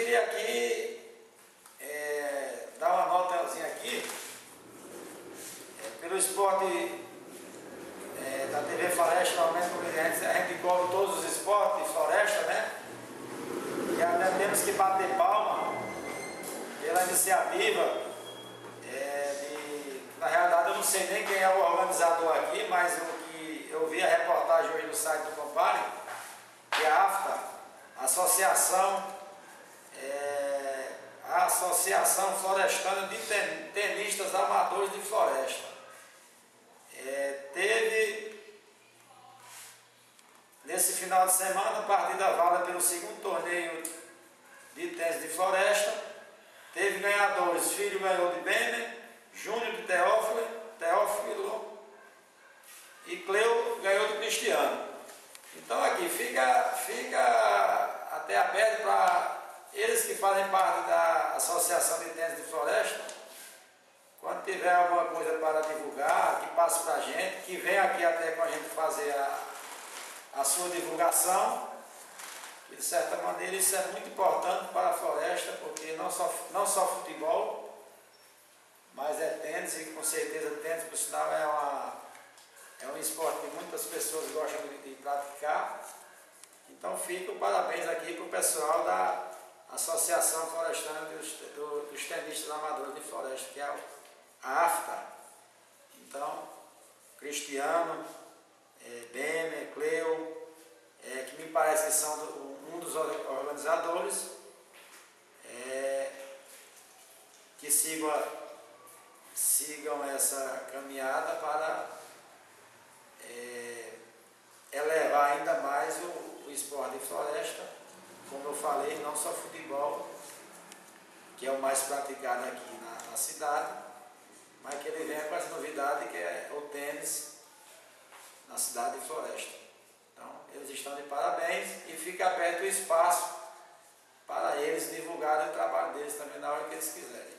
queria aqui dar uma notazinha aqui pelo esporte da TV Floresta, a gente cobre todos os esportes de floresta, né? E até temos que bater palma pela iniciativa na realidade eu não sei nem quem é o organizador aqui, mas o que eu vi a reportagem hoje no site do Compare, que é a AFTA, a Associação Florestana de Tenistas Amadores de Floresta. Teve nesse final de semana partida válida pelo segundo torneio de tênis de floresta. Teve ganhadores: Filho ganhou de Bemer, Júnior de Teófilo e Cleo ganhou de Cristiano. Então aqui fica até aberto para eles que fazem parte da Associação de Tênis de Floresta, quando tiver alguma coisa para divulgar, que passe para a gente, que venha aqui até com a gente fazer a sua divulgação. E de certa maneira isso é muito importante para a floresta, porque não só futebol, mas é tênis, e com certeza tênis, por sinal, é um esporte que muitas pessoas gostam de praticar. Então fica o parabéns aqui para o pessoal da Associação Florestana dos Tenistas Amadores de Floresta, que é a AFTA. Então, Cristiano, Bemer, Cleo, que me parece que são um dos organizadores, que sigam essa caminhada para elevar ainda mais o esporte de floresta, como eu falei, não só futebol, que é o mais praticado aqui na cidade, mas que ele venha com essa novidade que é o tênis na cidade de Floresta. Então, eles estão de parabéns e fica aberto o espaço para eles divulgarem o trabalho deles também na hora que eles quiserem.